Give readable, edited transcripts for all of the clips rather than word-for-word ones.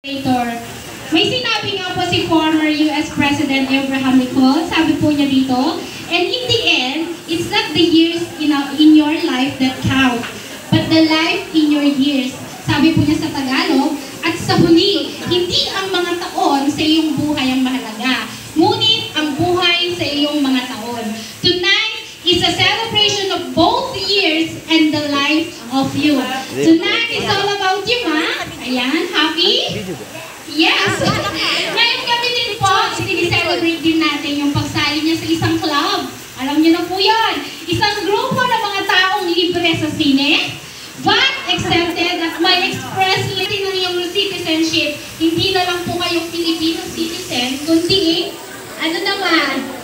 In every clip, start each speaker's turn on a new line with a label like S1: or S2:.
S1: May sinabi nga po si former US President Abraham Lincoln, sabi po niya dito, and in the end, it's not the years in your life that count, but the life in your years. Sabi po niya sa Tagalog, at sa huli, hindi ang mga taon sa iyong buhay ang mahalaga, ngunit ang buhay sa iyong mga taon. Tonight is a celebration of both years and the life of you. Tonight is all about you, ma. Ayan, happy? Yes! Ngayon kami din po, sinicelebrate din natin yung pagsali niya sa isang club. Alam niyo na po yan. Isang grupo ng mga taong libre sa sine, but accepted at may express ng iyong citizenship. Hindi na lang po kayong Filipino citizen, kundi, ano naman?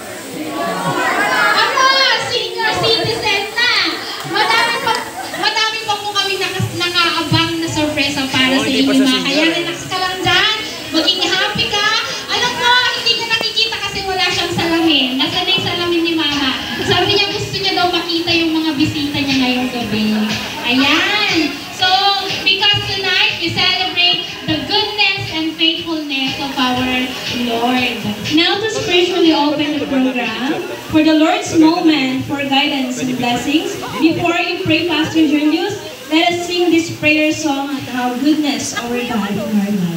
S1: Senior citizen na! Madami pa po kami nakaabang na sorpresa para sa inyo mga. Kaya relax ka lang dyan, maging happy ka. Alam mo, hindi ka nakikita kasi wala siyang salamin. Nasaan na yung salamin ni Mama? Sabi niya gusto niya daw makita yung mga bisita niya ngayong gabi. Ayan! So, because tonight we celebrate the goodness and faithfulness of our Lord.
S2: Now to spiritually open the program for the Lord's moment for guidance and blessings. Before you pray, Pastor Julius, let us sing this prayer song at how goodness our God in our lives.